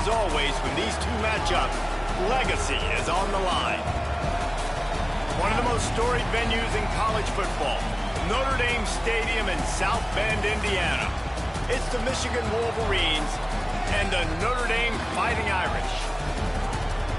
as always, when these two match up, legacy is on the line. One of the most storied venues in college football, Notre Dame Stadium in South Bend, Indiana. It's the Michigan Wolverines and the Notre Dame Fighting Irish.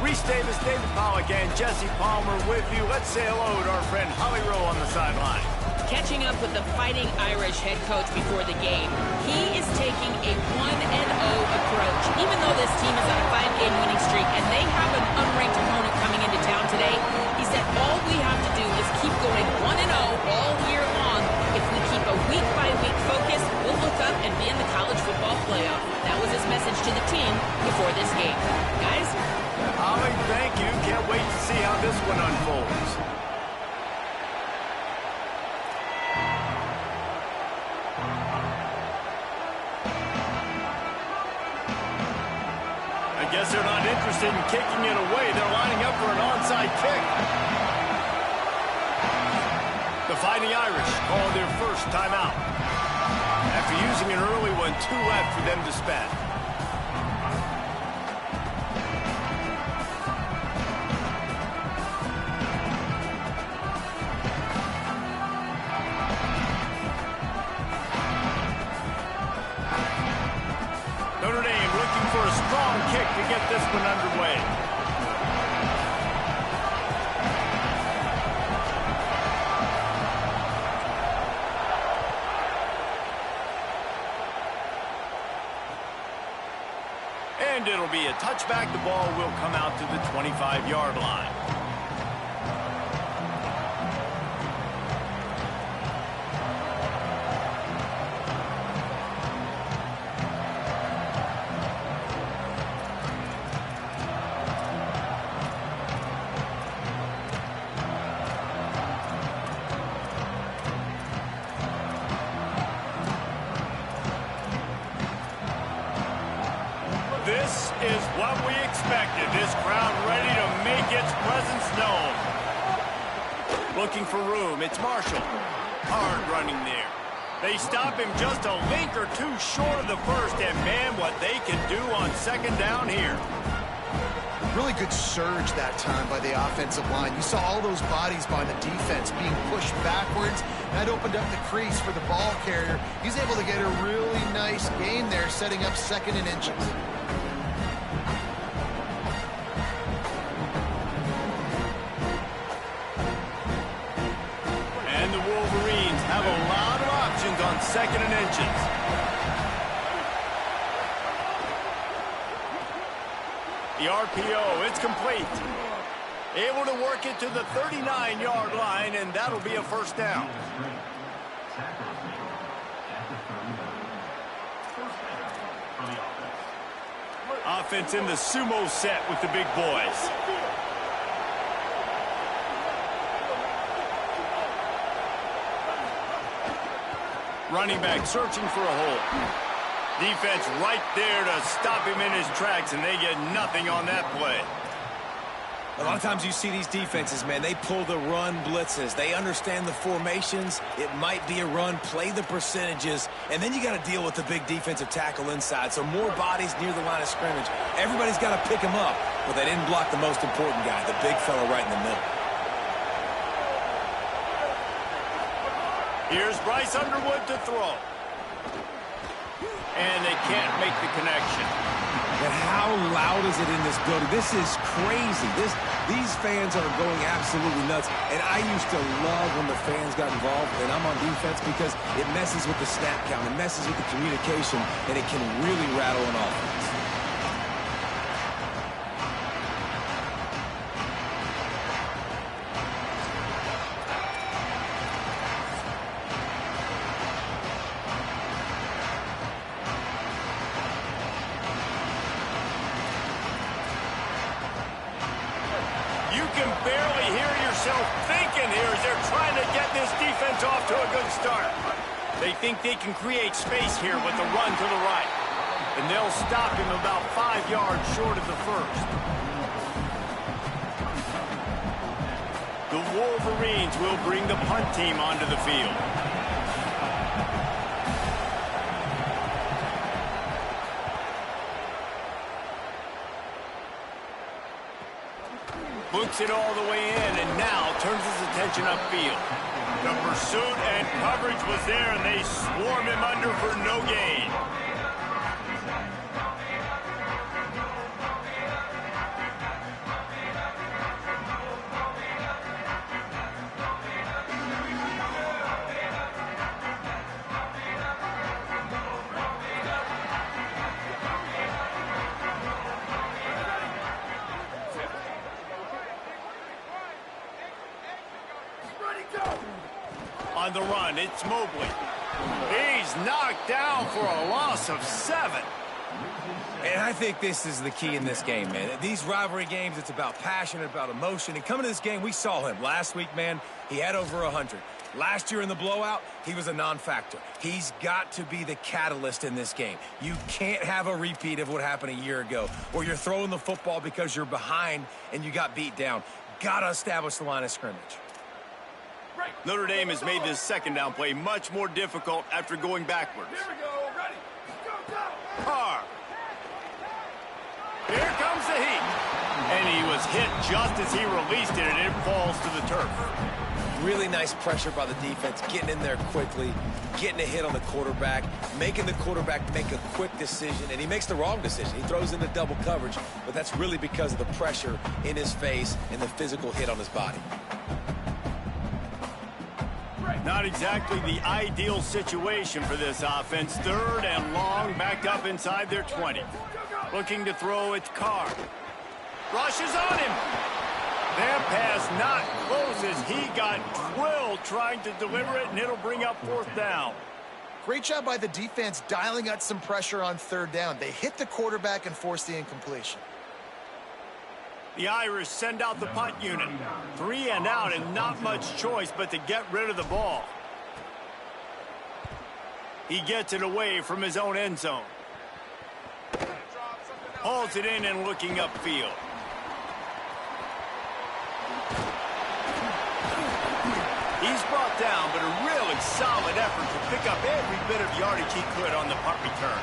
Reese Davis, David Pollack, and Jesse Palmer with you. Let's say hello to our friend Holly Rowe on the sideline. Catching up with the Fighting Irish head coach before the game, he is taking a 1-0 approach. Even though this team is on a 5-game winning streak and they have an unranked opponent coming into town today, he said all we have to do is keep going 1-0 all year long. If we keep a week-by-week focus, we'll look up and be in the college football playoff. That was his message to the team before this game. Guys? Holly, thank you. Can't wait to see how this one unfolds. I guess they're not interested in kicking it away. They're lining up for an onside kick. The Fighting Irish call their first timeout. After using an early one, 2 left for them to spend. Notre Dame looking for a strong kick to get this one underway. And it'll be a touchback. The ball will come out to the 25-yard line. This is what we expected. This crowd ready to make its presence known. Looking for room. It's Marshall. Hard running there. They stop him just a link or two short of the first, and man, what they can do on second down here. Really good surge that time by the offensive line. You saw all those bodies by the defense being pushed backwards. That opened up the crease for the ball carrier. He's able to get a really nice gain there, setting up 2nd and inches. And the Wolverines have a lot of options on 2nd and inches. The RPO, it's complete. Able to work it to the 39-yard line, and that'll be a first down. Offense in the sumo set with the big boys. Running back searching for a hole. Defense right there to stop him in his tracks, and they get nothing on that play. A lot of times you see these defenses, man, they pull the run blitzes. They understand the formations. It might be a run, play the percentages, and then you got to deal with the big defensive tackle inside. So more bodies near the line of scrimmage. Everybody's got to pick him up, but they didn't block the most important guy, the big fella right in the middle. Here's Bryce Underwood to throw. And they can't make the connection. And how loud is it in this building? This is crazy. These fans are going absolutely nuts. And I used to love when the fans got involved, and I'm on defense, because it messes with the snap count, it messes with the communication, and it can really rattle an offense. You can barely hear yourself thinking here as they're trying to get this defense off to a good start. They think they can create space here with the run to the right. And they'll stop him about 5 yards short of the first. The Wolverines will bring the punt team onto the field. Books it all the way in and now turns his attention upfield. The pursuit and coverage was there, and they swarmed him under for no gain. On the run, it's Mobley. He's knocked down for a loss of 7. And I think this is the key in this game, man. These rivalry games, it's about passion, about emotion. And coming to this game, we saw him. Last week, man, he had over 100. Last year in the blowout, he was a non-factor. He's got to be the catalyst in this game. You can't have a repeat of what happened a year ago, where you're throwing the football because you're behind and you got beat down. Got to establish the line of scrimmage. Notre Dame has made this second down play much more difficult after going backwards. Here we go, ready, go, go! Carr. Here comes the heat. And he was hit just as he released it, and it falls to the turf. Really nice pressure by the defense, getting in there quickly, getting a hit on the quarterback, making the quarterback make a quick decision, and he makes the wrong decision. He throws into double coverage, but that's really because of the pressure in his face and the physical hit on his body. Not exactly the ideal situation for this offense. 3rd and long, backed up inside their 20. Looking to throw, it's Carr. Rushes on him. That pass not close as he got drilled trying to deliver it, and it'll bring up 4th down. Great job by the defense dialing out some pressure on 3rd down. They hit the quarterback and forced the incompletion. The Irish send out the punt unit. 3 and out, and not much choice but to get rid of the ball. He gets it away from his own end zone. Hauls it in and looking upfield. He's brought down, but a really solid effort to pick up every bit of yardage he could on the punt return.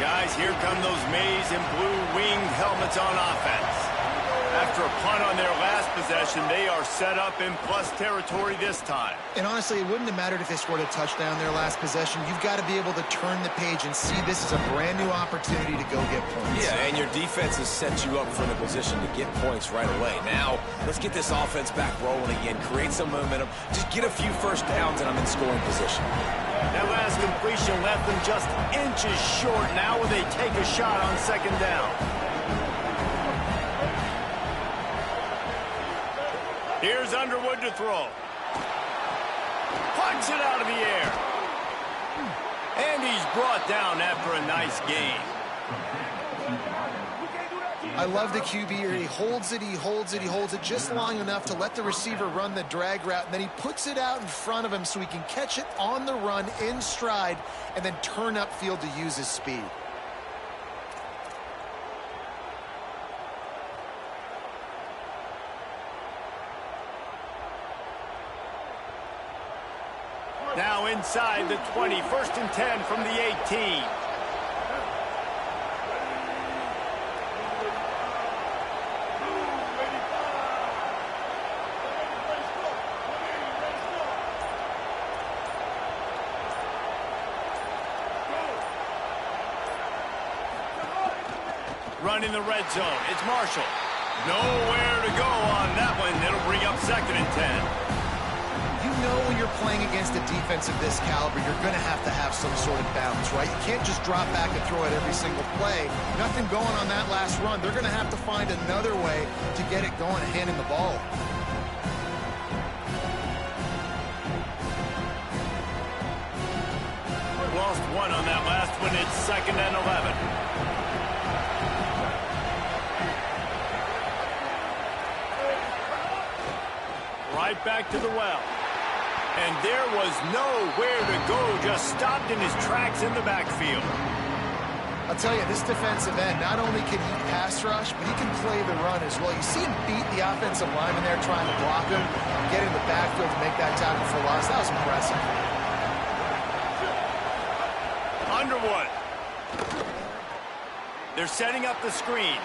Guys, here come those maize and blue winged helmets on offense. After a punt on their last possession, they are set up in plus territory this time. And honestly, it wouldn't have mattered if they scored a touchdown their last possession. You've got to be able to turn the page and see this as a brand new opportunity to go get points. Yeah, and your defense has set you up for the position to get points right away. Now, let's get this offense back rolling again, create some momentum, just get a few first downs, and I'm in scoring position. That last completion left them just inches short. Now will they take a shot on 2nd down? Here's Underwood to throw. Punts it out of the air. And he's brought down after a nice gain. I love the QB here. He holds it, he holds it, he holds it just long enough to let the receiver run the drag route, and then he puts it out in front of him so he can catch it on the run in stride and then turn upfield to use his speed. Now inside the 20, 1st and 10 from the 18. Running the red zone, it's Marshall. Nowhere to go on that one. It'll bring up 2nd and 10. You know when you're playing against a defense of this caliber, you're going to have some sort of balance, right? You can't just drop back and throw it every single play. Nothing going on that last run. They're going to have to find another way to get it going and handing the ball. Lost 1 on that last one. It's 2nd and 11. Right back to the well. And there was nowhere to go, just stopped in his tracks in the backfield. I'll tell you, this defensive end, not only can he pass rush, but he can play the run as well. You see him beat the offensive lineman there trying to block him, get in the backfield to make that tackle for loss. That was impressive. Underwood. They're setting up the screen.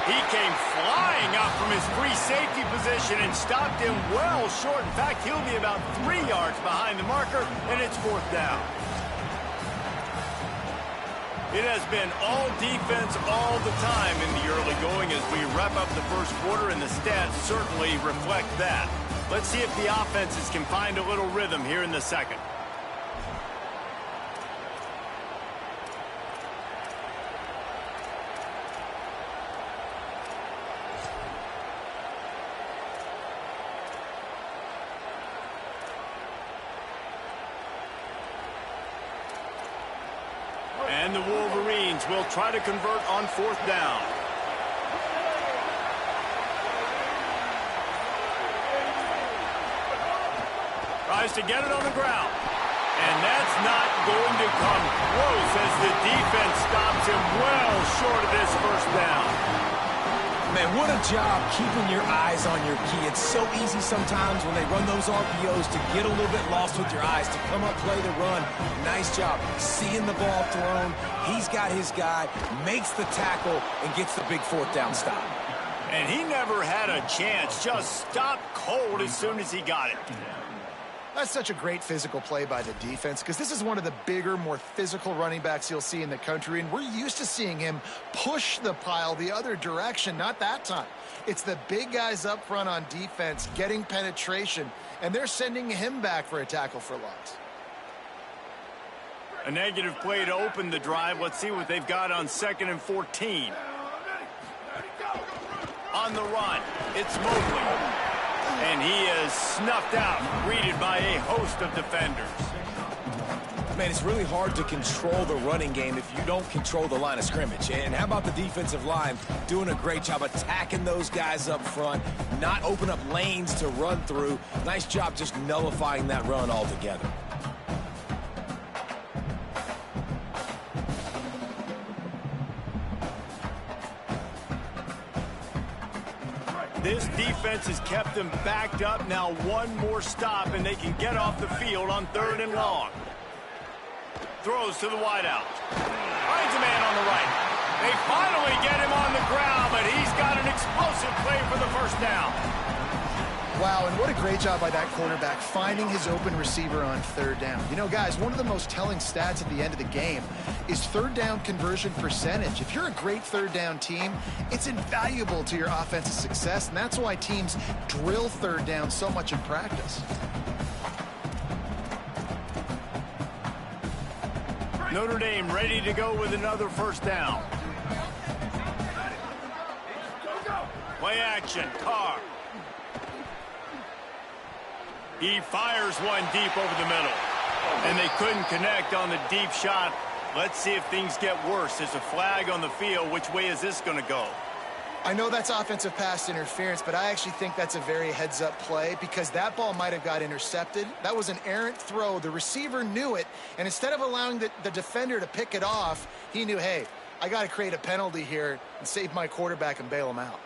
He came flying up from his free safety position and stopped him well short. In fact, he'll be about 3 yards behind the marker, and it's 4th down. It has been all defense all the time in the early going as we wrap up the first quarter, and the stats certainly reflect that. Let's see if the offenses can find a little rhythm here in the second. And the Wolverines will try to convert on 4th down. Tries to get it on the ground. And that's not going to come close as the defense stops him well short of this 1st down. Man, what a job keeping your eyes on your key. It's so easy sometimes when they run those RPOs to get a little bit lost with your eyes, to come up, play the run. Nice job seeing the ball thrown. He's got his guy, makes the tackle, and gets the big 4th down stop. And he never had a chance, just stopped cold as soon as he got it. That's such a great physical play by the defense because this is one of the bigger, more physical running backs you'll see in the country, and we're used to seeing him push the pile the other direction. Not that time. It's the big guys up front on defense getting penetration, and they're sending him back for a tackle for loss. A negative play to open the drive. Let's see what they've got on 2nd and 14. On the run, it's Mobley. And he is snuffed out, greeted by a host of defenders. Man, it's really hard to control the running game if you don't control the line of scrimmage. And how about the defensive line doing a great job attacking those guys up front, not open up lanes to run through. Nice job just nullifying that run altogether. This defense has kept them backed up. Now one more stop, and they can get off the field on 3rd and long. Throws to the wideout. Finds a man on the right. They finally get him on the ground, but he's got an explosive play for the 1st down. Wow, and what a great job by that quarterback finding his open receiver on 3rd down. You know, guys, one of the most telling stats at the end of the game is 3rd down conversion percentage. If you're a great 3rd down team, it's invaluable to your offensive success, and that's why teams drill 3rd down so much in practice. Notre Dame ready to go with another 1st down. Play action, Carr. He fires one deep over the middle. And they couldn't connect on the deep shot. Let's see if things get worse. There's a flag on the field. Which way is this going to go? I know that's offensive pass interference, but I actually think that's a very heads-up play because that ball might have got intercepted. That was an errant throw. The receiver knew it, and instead of allowing the defender to pick it off, he knew, hey, I got to create a penalty here and save my quarterback and bail him out.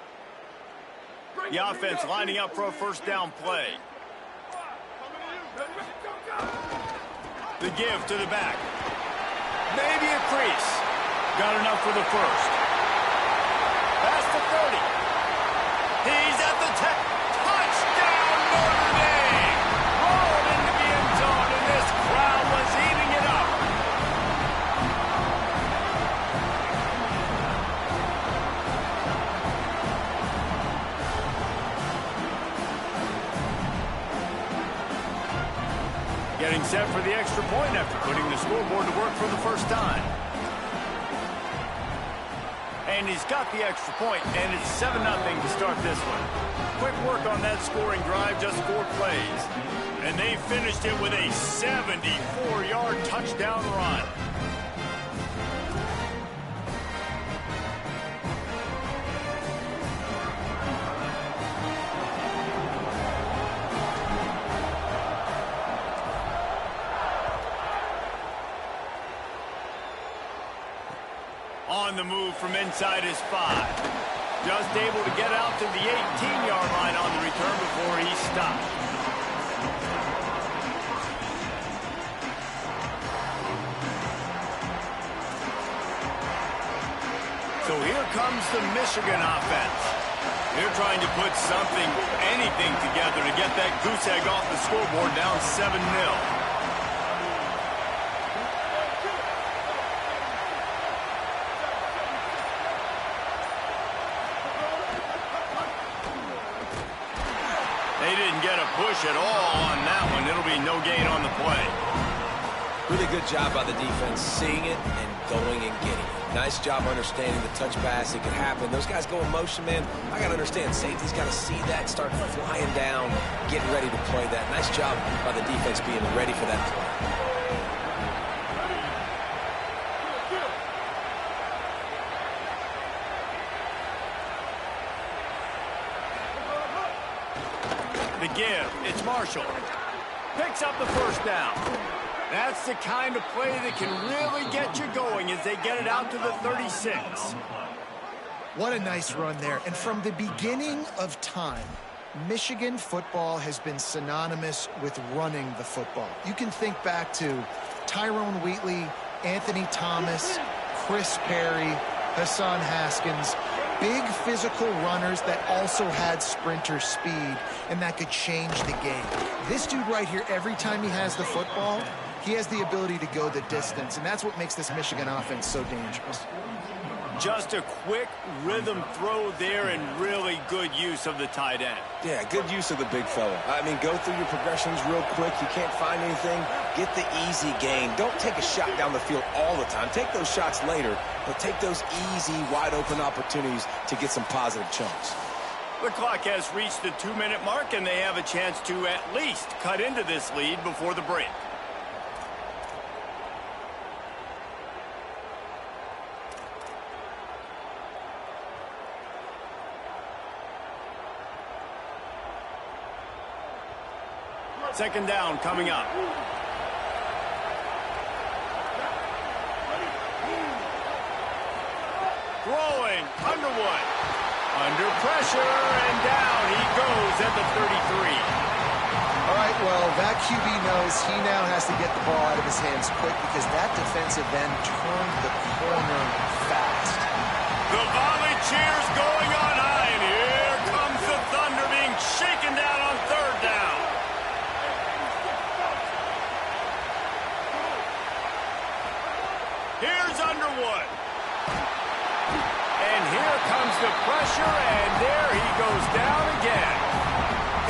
The offense lining up for a 1st down play. The give to the back. Maybe a crease. Got enough for the 1st. Pass to 30. He's at the 10. Touchdown, Notre Dame! Rolled into the end zone, and this crowd was eating it up. Getting set for the extra point after putting the scoreboard to work for the 1st time. And he's got the extra point, and it's 7-0 to start this one. Quick work on that scoring drive, just 4 plays. And they finished it with a 74-yard touchdown run. On the move from inside his 5. Just able to get out to the 18-yard line on the return before he stopped. comes the Michigan offense. They're trying to put something, anything together to get that goose egg off the scoreboard down 7-0. They didn't get a push at all on that one. It'll be no gain on the play. Really good job by the defense, seeing it and going and getting it. Nice job understanding the touch pass. It could happen. Those guys go in motion, man. I got to understand, safety's got to see that, start flying down, getting ready to play that. Nice job by the defense being ready for that play. The give, it's Marshall. Picks up the first down. That's the kind of play that can really get you going as they get it out to the 36. What a nice run there. And from the beginning of time, Michigan football has been synonymous with running the football. You can think back to Tyrone Wheatley, Anthony Thomas, Chris Perry, Hassan Haskins. Big physical runners that also had sprinter speed and that could change the game. This dude right here, every time he has the football, he has the ability to go the distance, and that's what makes this Michigan offense so dangerous. Just a quick rhythm throw there and really good use of the tight end. Yeah, good use of the big fella. I mean, go through your progressions real quick. You can't find anything, get the easy gain. Don't take a shot down the field all the time. Take those shots later, but take those easy, wide-open opportunities to get some positive chunks. The clock has reached the 2-minute mark, and they have a chance to at least cut into this lead before the break. Second down coming up. Throwing, Underwood. Under pressure, and down he goes at the 33. All right, well, that QB knows he now has to get the ball out of his hands quick because that defensive end turned the corner fast. The volley cheers going on high, and here comes the Thunder being shaken down on third down. Here's Underwood. And here comes the pressure, and there he goes down again.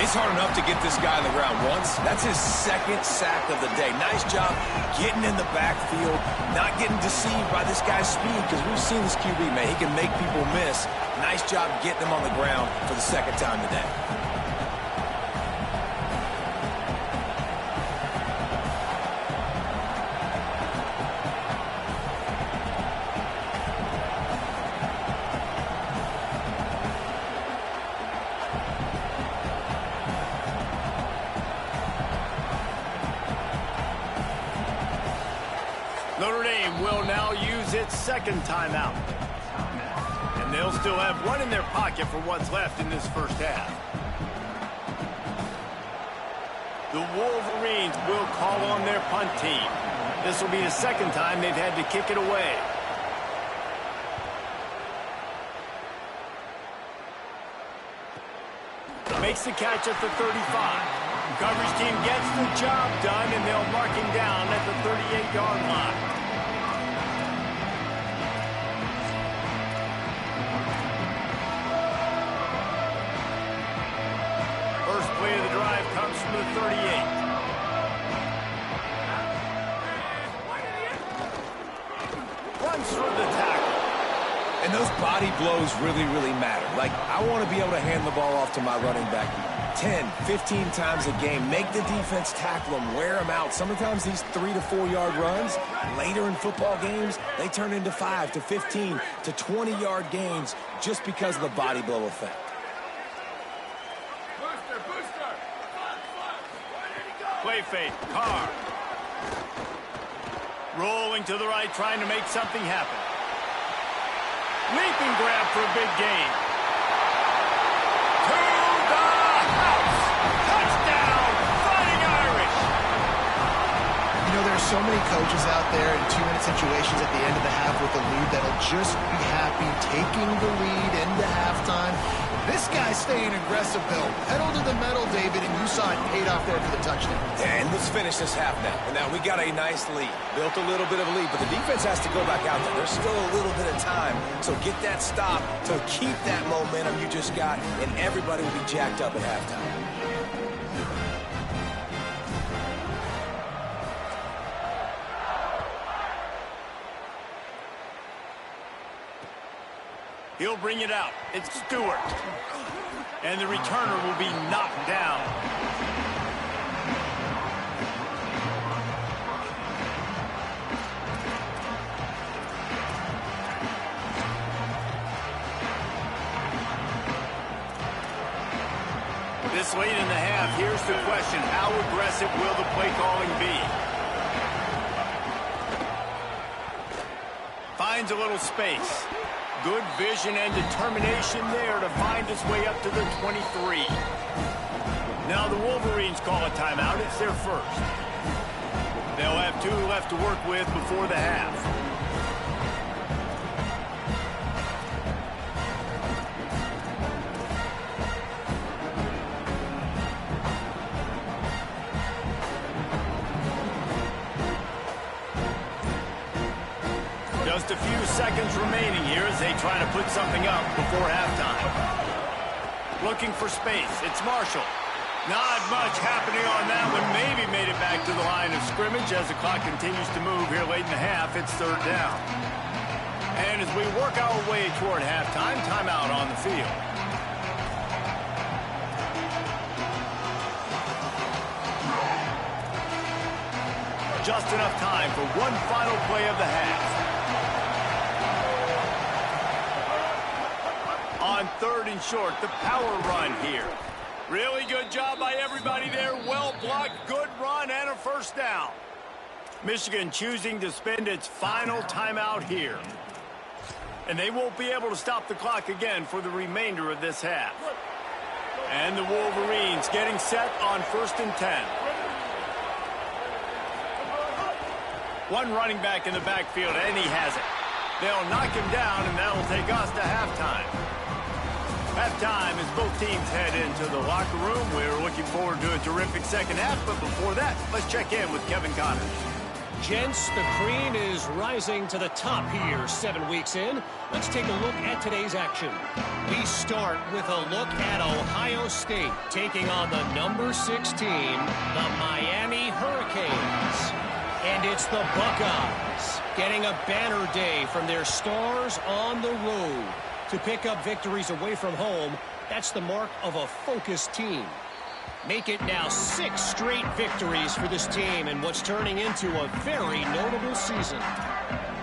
It's hard enough to get this guy on the ground once. That's his second sack of the day. Nice job getting in the backfield, not getting deceived by this guy's speed, because we've seen this QB, man. He can make people miss. Nice job getting him on the ground for the second time today. Notre Dame will now use its second timeout. And they'll still have one in their pocket for what's left in this first half. The Wolverines will call on their punt team. This will be the second time they've had to kick it away. Makes the catch at the 35. Coverage team gets the job done, and they'll mark him down at the 38-yard line. First play of the drive comes from the 38. Runs through the tackle. And those body blows really, really matter. Like, I want to be able to hand the ball off to my running back 10, 15 times a game. Make the defense tackle them, wear them out. Sometimes these 3 to 4 yard runs, later in football games, they turn into 5 to 15 to 20-yard gains just because of the body blow effect. Play fake, Carr. Rolling to the right, trying to make something happen. Leaping grab for a big gain. To the house. Touchdown, Fighting Irish. You know, there are There's so many coaches out there in 2-minute situations at the end of the half with the lead that'll just be happy taking the lead into halftime. This guy's staying aggressive, though. Pedal to the metal, David, and you saw it paid off there for the touchdown. And let's finish this half now. And now we got a nice lead. Built a little bit of a lead, but the defense has to go back out there. There's still a little bit of time. So get that stop to keep that momentum you just got, and everybody will be jacked up at halftime. He'll bring it out. It's Stewart. And the returner will be knocked down. This late in the half, here's the question. How aggressive will the play calling be? Finds a little space. Good vision and determination there to find his way up to the 23. Now the Wolverines call a timeout. It's their first. They'll have 2 left to work with before the half. Just a few seconds remaining here as they try to put something up before halftime. Looking for space. It's Marshall. Not much happening on that one. Maybe made it back to the line of scrimmage as the clock continues to move here late in the half. It's third down. And as we work our way toward halftime, timeout on the field. Just enough time for one final play of the half. On 3rd and short, the power run here. Really good job by everybody there. Well blocked, good run, and a first down. Michigan choosing to spend its final timeout here. And they won't be able to stop the clock again for the remainder of this half. And the Wolverines getting set on 1st and 10. One running back in the backfield, and he has it. They'll knock him down, and that'll take us to halftime. Halftime as both teams head into the locker room. We're looking forward to a terrific second half, but before that, let's check in with Kevin Connors. Gents, the cream is rising to the top here 7 weeks in. Let's take a look at today's action. We start with a look at Ohio State taking on the number 16, the Miami Hurricanes. And it's the Buckeyes getting a banner day from their stars on the road. To pick up victories away from home, that's the mark of a focused team. Make it now 6 straight victories for this team in what's turning into a very notable season.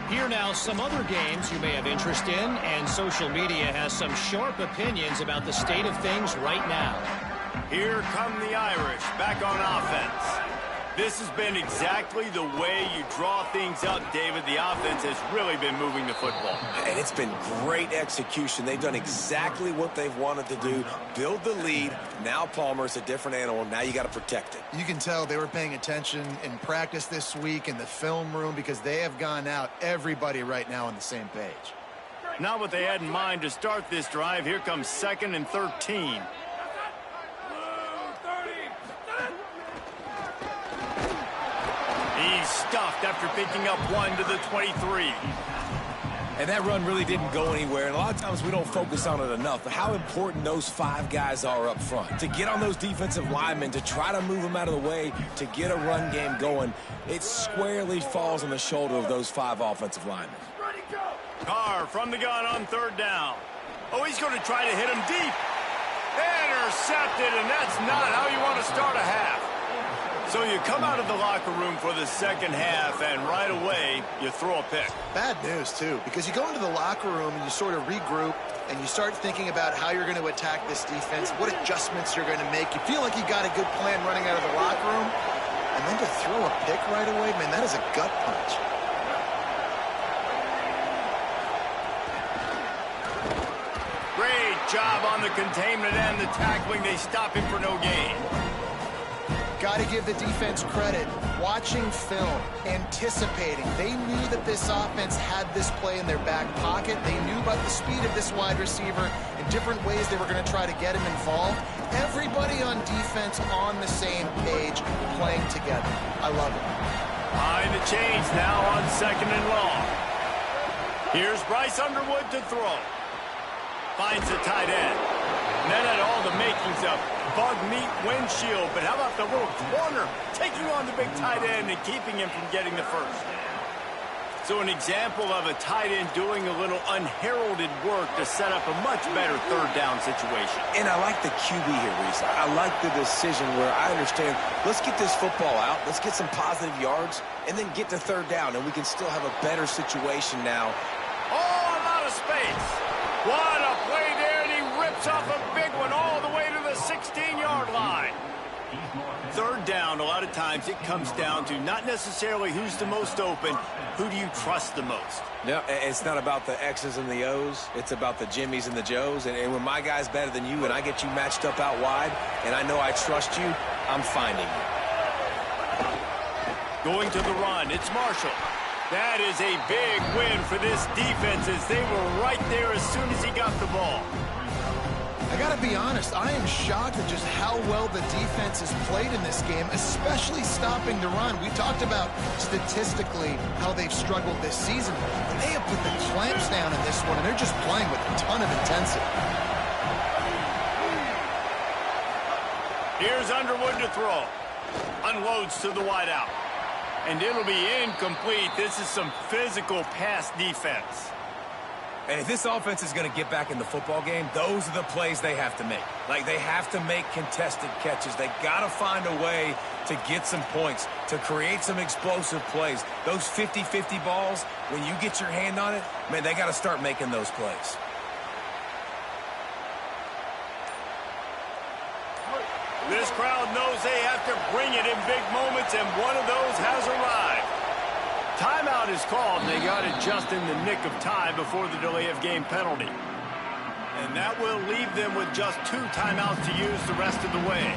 Here now some other games you may have interest in, and social media has some sharp opinions about the state of things right now. Here come the Irish back on offense. This has been exactly the way you draw things up, David. The offense has really been moving the football. And it's been great execution. They've done exactly what they've wanted to do. Build the lead. Now Palmer's a different animal. Now you got to protect it. You can tell they were paying attention in practice this week in the film room because they have gone out, everybody right now on the same page. Not what they had in mind to start this drive. Here comes 2nd and 13. He's stuffed after picking up 1 to the 23. And that run really didn't go anywhere. And a lot of times we don't focus on it enough. But how important those 5 guys are up front. To get on those defensive linemen, to try to move them out of the way, to get a run game going, it squarely falls on the shoulder of those 5 offensive linemen. Carr from the gun on 3rd down. Oh, he's going to try to hit him deep. Intercepted, and that's not how you want to start a half. So you come out of the locker room for the second half, and right away, you throw a pick. Bad news, too, because you go into the locker room and you sort of regroup, and you start thinking about how you're going to attack this defense, what adjustments you're going to make. You feel like you got a good plan running out of the locker room, and then to throw a pick right away, man, that is a gut punch. Great job on the containment and the tackling. They stop him for no gain. Got to give the defense credit. Watching film, anticipating. They knew that this offense had this play in their back pocket. They knew about the speed of this wide receiver and different ways they were going to try to get him involved. Everybody on defense on the same page, playing together. I love it. Behind the chains now on 2nd and long. Here's Bryce Underwood to throw. Finds the tight end. And that had all the makings of bug meat windshield, but how about the little corner taking on the big tight end and keeping him from getting the first? So an example of a tight end doing a little unheralded work to set up a much better 3rd down situation. And I like the QB here, Reese. I like the decision where I understand, let's get this football out, let's get some positive yards, and then get to 3rd down, and we can still have a better situation now. Oh, I'm out of space. What a play there, and he rips off a big one all the way to the 16-yard line. 3rd down, a lot of times it comes down to not necessarily who's the most open, who do you trust the most? No, it's not about the X's and the O's. It's about the Jimmys and the Joes. And when my guy's better than you and I get you matched up out wide and I know I trust you, I'm finding you. Going to the run, it's Marshall. That is a big win for this defense as they were right there as soon as he got the ball. I got to be honest, I am shocked at just how well the defense has played in this game, especially stopping the run. We talked about statistically how they've struggled this season, but they have put the clamps down in this one, and they're just playing with a ton of intensity. Here's Underwood to throw. Unloads to the wideout. And it'll be incomplete. This is some physical pass defense. And if this offense is going to get back in the football game, those are the plays they have to make. Like, they have to make contested catches. They got to find a way to get some points, to create some explosive plays. Those 50-50 balls, when you get your hand on it, man, they got to start making those plays. This crowd knows they have to bring it in big moments, and one of those has arrived. Timeout is called, and they got it just in the nick of time before the delay of game penalty. And that will leave them with just 2 timeouts to use the rest of the way.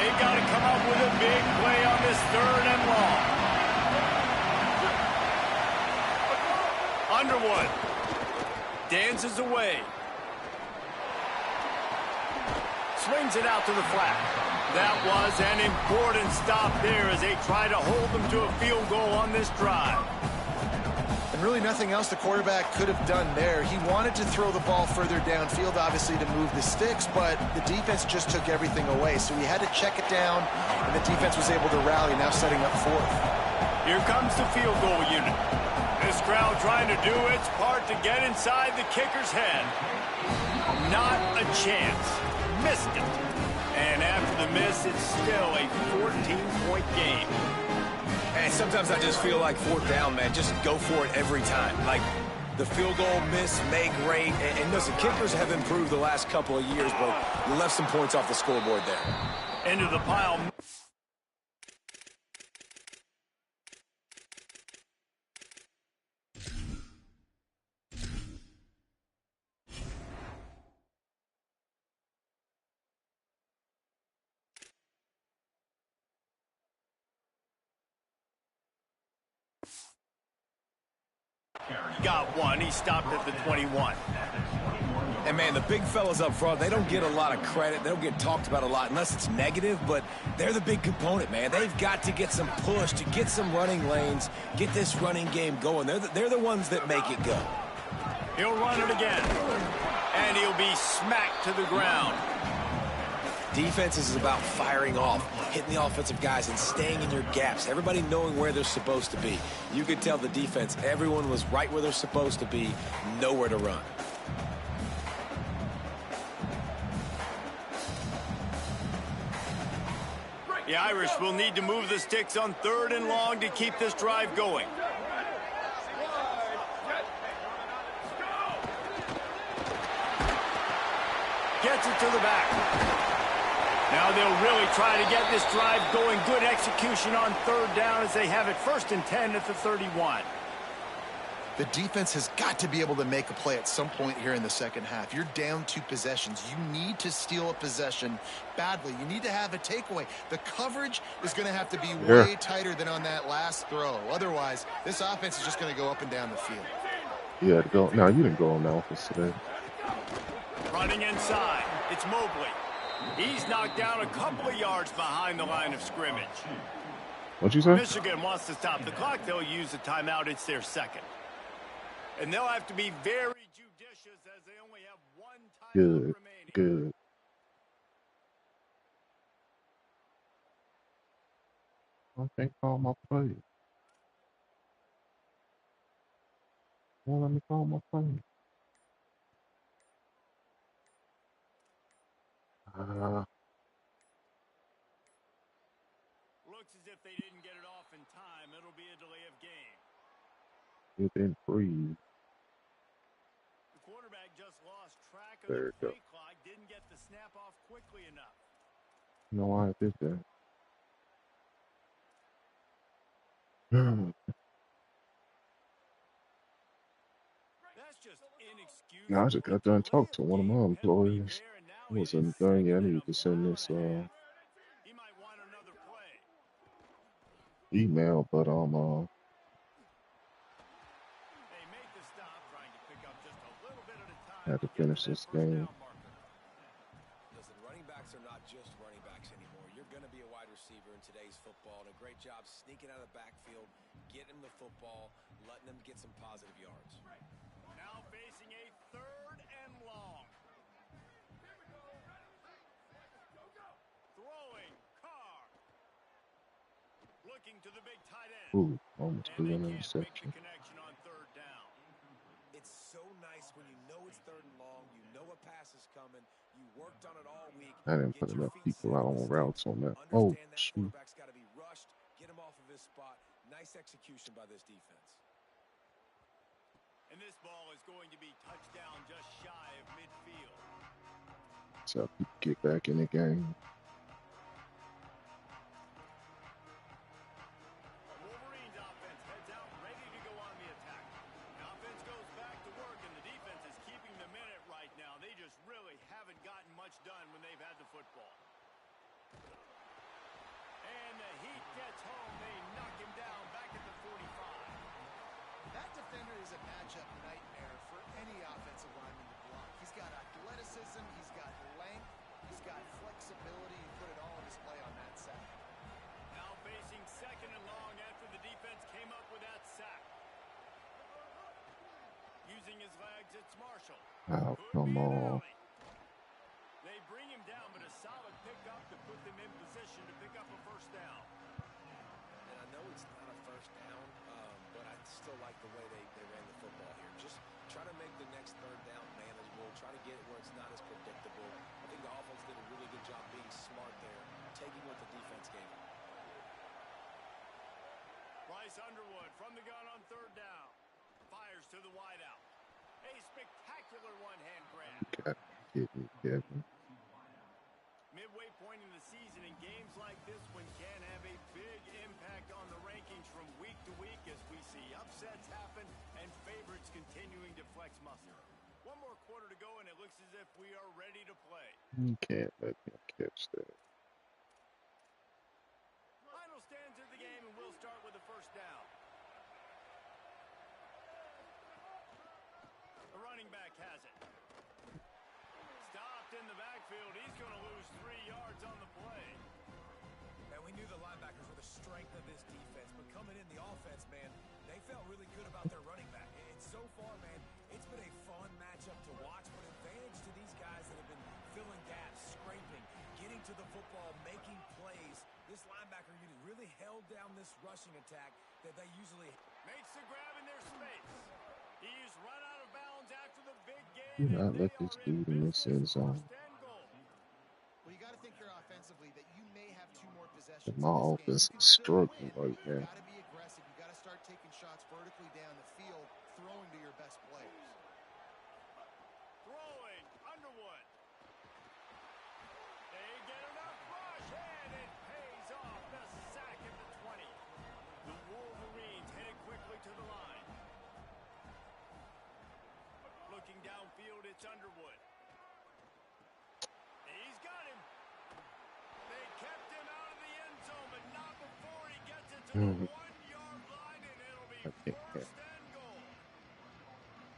They've got to come up with a big play on this 3rd and long. Underwood dances away. Swings it out to the flat. That was an important stop there as they try to hold them to a field goal on this drive. And really nothing else the quarterback could have done there. He wanted to throw the ball further downfield, obviously, to move the sticks, but the defense just took everything away. So he had to check it down, and the defense was able to rally, now setting up 4th. Here comes the field goal unit. This crowd trying to do its part to get inside the kicker's head. Not a chance. Missed it. And after the miss, it's still a 14-point game. And sometimes I just feel like 4th down, man, just go for it every time. Like, the field goal miss, make great. And listen, kickers have improved the last couple of years, but you left some points off the scoreboard there. Into the pile. Got one. He stopped at the 21. And, man, the big fellas up front, they don't get a lot of credit. They don't get talked about a lot unless it's negative, but they're the big component, man. They've got to get some push, to get some running lanes, get this running game going. They're the ones that make it go. He'll run it again. And he'll be smacked to the ground. Defense is about firing off, hitting the offensive guys and staying in your gaps, everybody knowing where they're supposed to be. You could tell the defense, everyone was right where they're supposed to be, nowhere to run. The Irish will need to move the sticks on 3rd and long to keep this drive going. Gets it to the back. Now they'll really try to get this drive going. Good execution on third down as they have it 1st and 10 at the 31. The defense has got to be able to make a play at some point here in the second half. You're down 2 possessions. You need to steal a possession badly. You need to have a takeaway. The coverage is going to have to be way tighter than on that last throw. Otherwise, this offense is just going to go up and down the field. Yeah, go. No, you didn't go on the offense today. Running inside, it's Mobley. He's knocked down a couple of yards behind the line of scrimmage. What'd you say? Michigan wants to stop the clock. They'll use the timeout. It's their second. And they'll have to be very judicious as they only have 1 timeout remaining. Good. I can't call my play. Well, let me call my play. Looks as if they didn't get it off in time. It'll be a delay of game. It didn't freeze. The quarterback just lost track of There the you play clock. Didn't get the snap off quickly enough. You know why I did that? That's just inexcusable. No, I just got done talking to one of my employees. I wasn't done yet. I need to send this He might want another play. email, but They made the stop, trying to pick up just a little bit at a time. had to finish this game. Listen, running backs are not just running backs anymore. You're going to be a wide receiver in today's football, and a great job sneaking out of the backfield, getting him the football, letting him get some positive yards. Now facing a 3rd and long. Throwing Carr. Looking to the big tight end. Ooh, almost threw And an they can't make interception. the connection on 3rd down. It's so nice when you know it's 3rd and long, you know a pass is coming, you worked on it all week. I didn't put enough people out on routes on that. Oh, Understand that shoot. quarterback's got to be rushed, get him off of his spot. Nice execution by this defense. And this ball is going to be touchdown just shy of midfield. So people get back in the game. Wolverines offense heads out, ready to go on the attack. The offense goes back to work, and the defense is keeping them in it right now. They just really haven't gotten much done when they've had the football. And the Heat gets home. They knock him down back at the 45. That defender is a matchup nightmare for any offensive lineman to block. He's got athleticism, he's got length, he's got flexibility. He put it all on display on that sack. Now facing 2nd and long after the defense came up with that sack. Using his legs, it's Marshall. Oh, come on. They bring him down, but a solid pickup to put them in position to pick up a 1st down. And I know it's not a 1st down, but I still like the way they ran the football here. Just try to make the next 3rd down manageable. Try to get it where it's not as predictable. I think the offense did a really good job being smart there, taking what the defense gave them. Bryce Underwood from the gun on 3rd down. Fires to the wideout. A spectacular one-hand grab. God, get me, Kevin. Midway point in the season, in games like this one can have a big impact on the rankings from week to week as we see upsets happen and favorites continuing to flex muscle. One more quarter to go, and it looks as if we are ready to play. You can't let him catch that. Final stands of the game, and we'll start with the 1st down. The running back has it. Stopped in the backfield. He's going to lose 3 yards on the play. And we knew the linebackers were the strength of this defense, but coming in the offense, man, they felt really good about their running back. And so far, man, it's been a fun matchup to watch, but advantage to these guys that have been filling gaps, scraping, getting to the football, making plays. This linebacker unit really held down this rushing attack that they usually Makes the grab in their space. He's run out of bounds after the big game. Do not let this dude in this end zone. Well, you got to think here offensively that you may have 2 more possessions. My offense is struggling right You now. got to be aggressive. You got to start taking shots vertically down the field, throwing to your best players. Throwing Underwood. They get enough Mm, 1-yard line, and it'll be I can't. first and goal.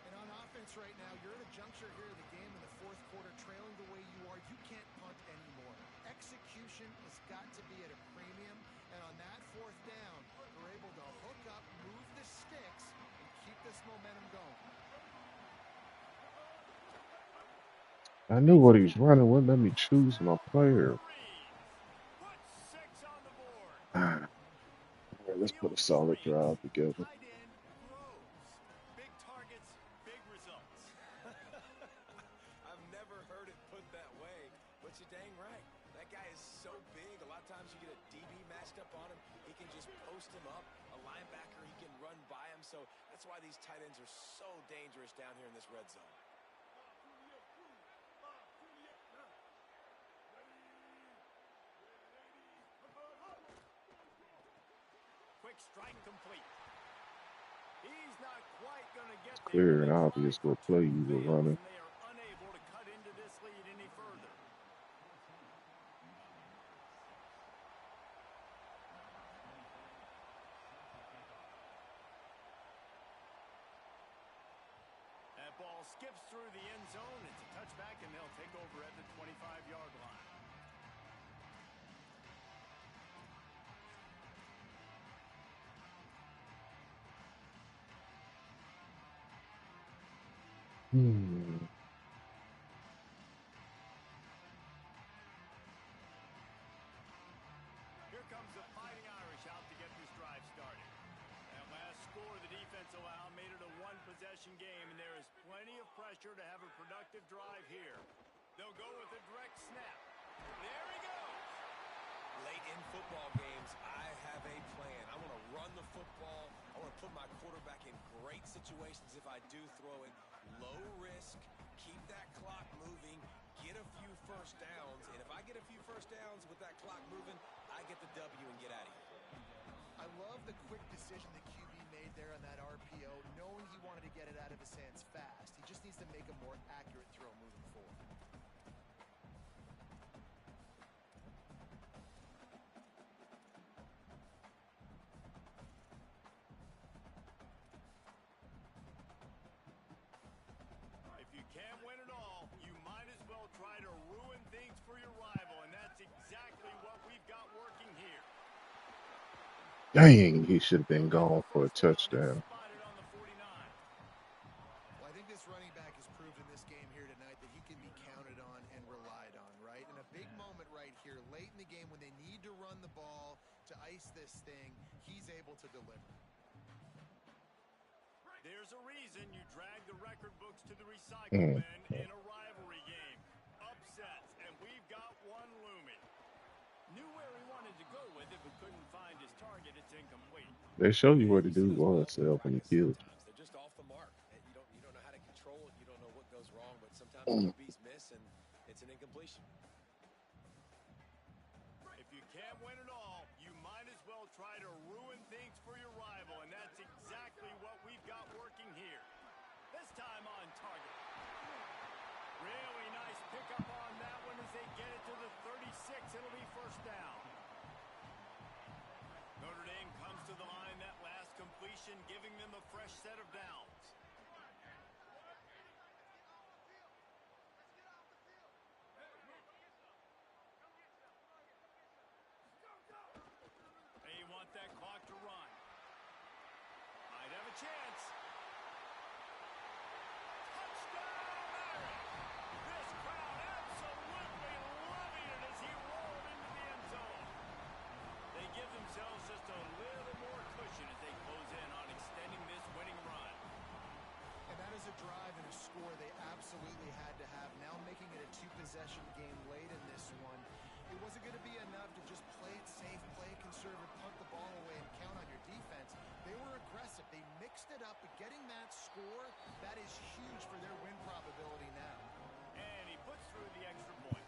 And on offense right now, you're at a juncture here in the game in the fourth quarter, trailing the way you are. You can't punt anymore. Execution has got to be at a premium. And on that fourth down, they're able to hook up, move the sticks, and keep this momentum going. I knew what he was running. Wouldn't let me choose my player. Put 6 on the board. Ah, all right, let's put a Field solid streaks. drive together. Tight end grows. Big targets, big results. I've never heard it put that way, but you're dang right. That guy is so big. A lot of times you get a DB matched up on him. He can just post him up. A linebacker, he can run by him. So that's why these tight ends are so dangerous down here in this red zone. Quick strike complete. He's not quite going to get there. Clear and They obvious try what for play 2 you were fields, running. and they are unable to cut into this lead any further. That ball skips through the end zone. It's a touchback, and they'll take over at the 25-yard line. Hmm. Here comes the Fighting Irish out to get this drive started. That last score the defense allowed made it a one-possession game, and there is plenty of pressure to have a productive drive here. They'll go with a direct snap. There he goes. Late in football games, I have a plan. I want to run the football. I want to put my quarterback in great situations if I do throw it. Low risk, keep that clock moving, get a few first downs. And if I get a few first downs with that clock moving, I get the W and get out of here. I love the quick decision the QB made there on that RPO, knowing he wanted to get it out of his hands fast. He just needs to make a more accurate throw moving forward. If you can't win it all, you might as well try to ruin things for your rival, and that's exactly what we've got working here. Dang, he should have been gone for a touchdown. Spotted on the 49. Well, I think this running back has proved in this game here tonight that he can be counted on and relied on, right? In a big moment right here, late in the game when they need to run the ball to ice this thing, he's able to deliver. There's a reason you drag the record books to the recycle bin in a rivalry game. Upsets, and we've got one looming. Knew where he wanted to go with it, but couldn't find his target. It's incomplete. They show you what to do was when he kills. Sometimes they're just off the mark. You don't know how to control it. You don't know what goes wrong, but sometimes Mm. QBs miss and it's an incompletion. If you can't win it all, you might as well try to ruin things for your rival, and that's exactly what we've got working here. This time on target. Really nice pickup on that one as they get it to the 36. It'll be first down. Notre Dame comes to the line that last completion, giving them a fresh set of downs. They want that clock to run. Might have a chance. Touchdown, Irish! This crowd absolutely loving it as he rolled into the end zone. They give themselves just a little more cushion as they close in on extending this winning run. And that is a drive and a score they absolutely had to have. Now making it a two-possession game late in this one. It wasn't going to be enough to just play it safe, play it conservative, punt the ball away, and count on your defense. They were aggressive. They mixed it up, but getting that score, that is huge for their win probability now. And he puts through the extra point.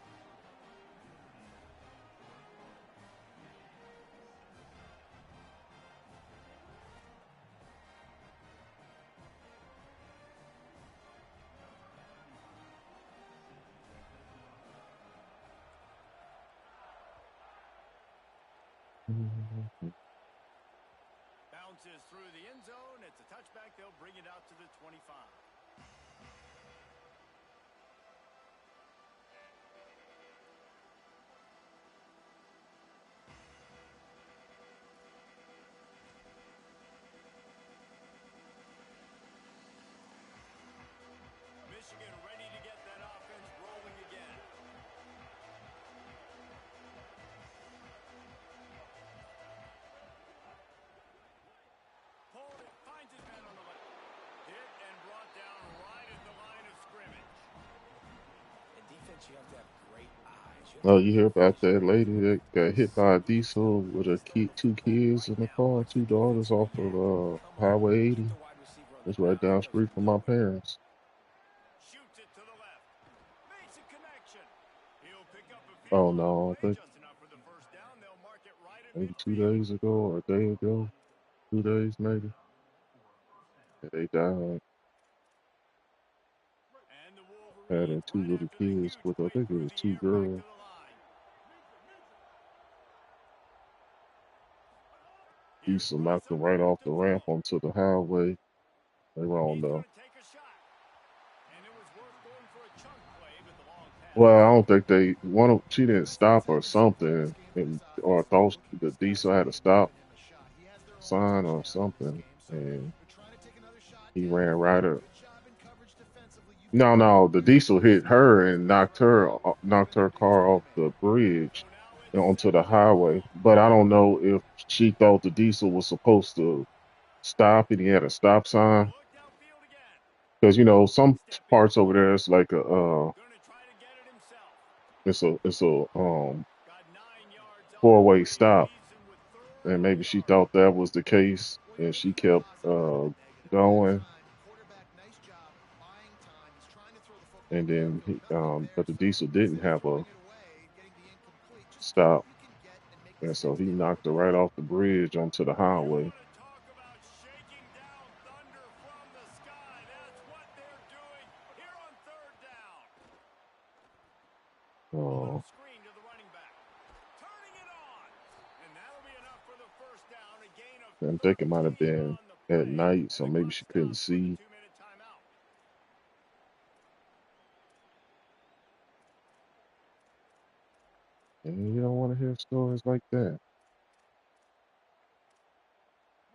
through the end zone. It's a touchback. They'll bring it out to the 25. Michigan ready to get that offense rolling again. Pulled it, finds his man on the left. Hit and brought down right at the line of scrimmage. In defense, you have to have great eyes. Oh, you hear about that lady that got hit by a diesel with a two kids in the car, two daughters off of Highway 80. It's right down the street from my parents. Shoots it to the left. Makes a connection. He'll pick up a Oh field no, I think just enough for the first down. They'll mark it right at maybe midfield. 2 days ago or a day ago, 2 days maybe. Yeah, they died. And the Having Wolverines two right little after the kids huge with, I play think it through was the two air back girls. to the line. Here's Diesel Bryce knocked them right Underwood off to the throw. ramp onto the highway. They were on He's the. going to take a shot. And it was worth going for a chunk play, but the long pass. Well, I don't think they she didn't stop or something, or I thought the diesel had a stop sign or something, and he ran right up. No, the diesel hit her and knocked her car off the bridge and onto the highway. But I don't know if she thought the diesel was supposed to stop and he had a stop sign, Look downfield again. because some parts over there it's like Going to try to get it himself. it's a Got 9 yards on the 4-way play. stop, Leaves him with third and and maybe she long. thought that was the case and she kept going, and then but the diesel didn't have a stop, and so he knocked her right off the bridge onto the You highway. want to talk about shaking down thunder from the sky. That's what they're doing here on third down. A little Oh, screen to the running back. Turning it on. And that'll be enough for the first down. A gain of I think it might have 13 been on the at play. night, And so the maybe clock she couldn't stops with a see. 2-minute timeout. And you don't want to hear stories like that.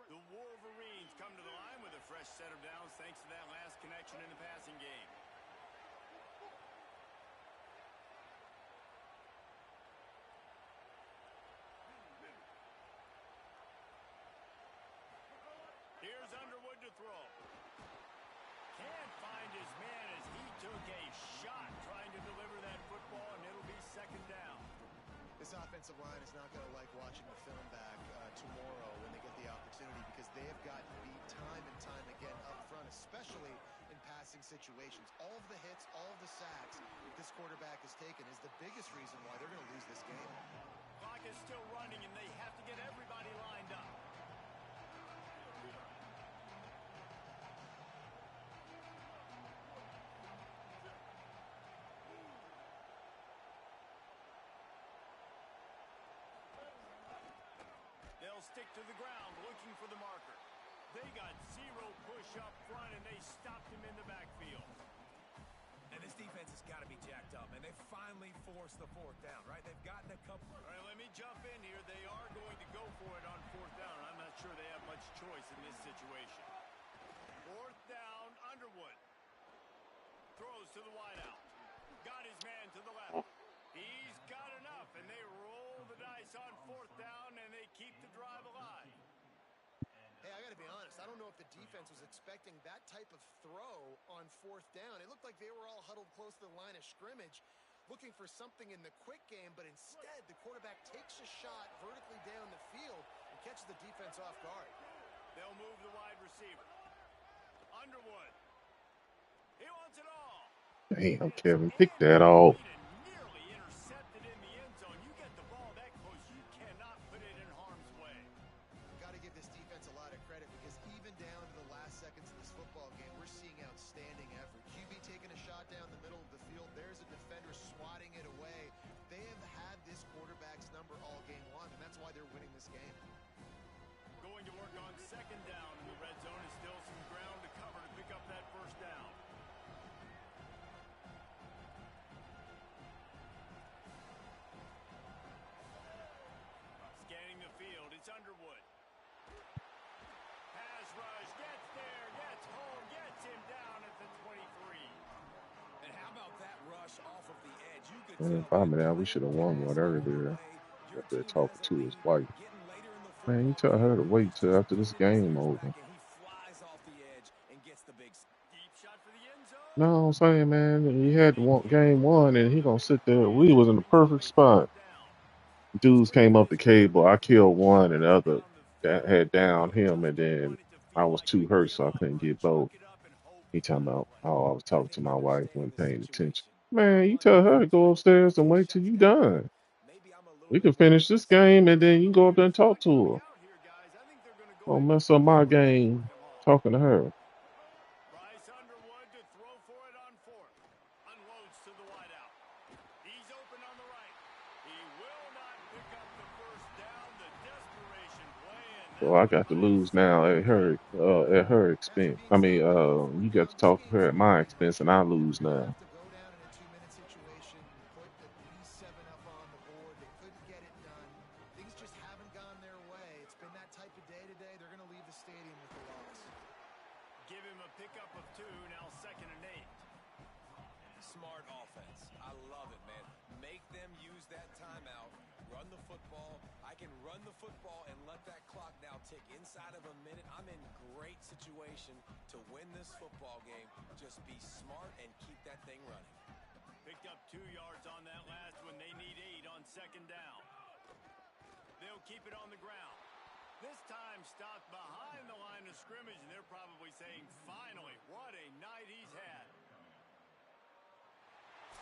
The Wolverines come to the line with a fresh set of downs thanks to that last connection in the passing game. Here's Underwood to throw. Can't find his man as he took a shot trying to deliver that football, and it'll be second down. This offensive line is not going to like watching the film back tomorrow when they get the opportunity, because they have gotten beat time and time again up front, especially in passing situations. All of the hits, all of the sacks this quarterback has taken is the biggest reason why they're going to lose this game. Clock is still running, and they have to get everybody lined up. They'll stick to the ground looking for the marker. They got zero push up front, and they stopped him in the backfield. And this defense has got to be jacked up, and they finally forced the fourth down, right? They've gotten a couple. All right, let me jump in here. They are going to go for it on fourth down. I'm not sure they have much choice in this situation. Fourth down, Underwood. Throws to the wideout. Got his man to the left. He's got enough, and they roll the dice on fourth down, and they keep the drive alive. Hey, I got to be honest. I don't know if the defense was expecting that type of throw on fourth down. It looked like they were all huddled close to the line of scrimmage, looking for something in the quick game, but instead the quarterback takes a shot vertically down the field and catches the defense off guard. They'll move the wide receiver. Underwood. He wants it all. Damn, Kevin, pick that off. Nearly intercepted in the end zone. You get the ball that close, you cannot put it in harm's way. Got to give this defense a lot of credit, because even down to the last seconds of this football game, we're seeing outstanding effort. QB taking a shot down the middle of the field. There's a defender swatting it away. They have had this quarterback's number all game long, and that's why they're winning this game. Going to work on second down Bryce Underwood. Pass rush, gets there, gets home, gets him down at the 23. And how about that rush off of the edge? You could Man, tell if I'm by the down, we way should have the won pass one got earlier. away. Your Up there team has talking a to his lead. wife. Getting later in the Man, you football tell her to game, wait till after this substituted game over. quarterback, and he flies off the edge and gets the big. Deep shot for the end zone. No, I'm saying, man, he had They can't game convert one, and on he the gonna sit pickup there. We there. was in the Until perfect a spot. third down. Dudes Swing and came up miss the here. cable. I killed one, and the First other down the that 30. had down Coach him, just and didn't then want it to I feel was like a too hurt, give so I up couldn't or a get both. chalk it up and hope He for talking another about, one. oh, I was I talking to think my wife, understanding wasn't the paying attention. situation. You Man, you run your tell her to routes go right. upstairs and Take wait till shots you down the done. field. Maybe I'm a little We can bit more finish this aggressive. game, and then you go up there and Looks talk like they'll to be her. out here, guys. I think they're going to go Don't ahead and mess up my punt and game work them home. talking to her. Bryce Underwood to throw for it on fourth. Unloads to the wideout. He's open on the right. He will not pick up the first down. The desperation play, and So now I a got to minus lose 7 now penalty. at her After expense. being I mean, stopped by the you referee got on to 2 talk to games her in at a my row, expense, and I they were lose going to now. have to go down in a 2-minute situation, put at least 7 up on the board. They couldn't get it done. Things just haven't gone their way. It's been that type of day today. They're going to leave the stadium with the loss. Give him a pickup of 2, now 2nd and 8. Smart offense. I love it, man. Make them use that timeout. Run the football. I can run the football and let that clock now tick inside of a minute. I'm in great situation to win this football game. Just be smart and keep that thing running. Picked up 2 yards on that last one. They need 8 on 2nd down. They'll keep it on the ground. This time stopped behind the line of scrimmage, and they're probably saying, finally, what a night he's had.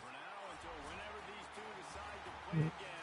For now, until whenever these two decide to play again.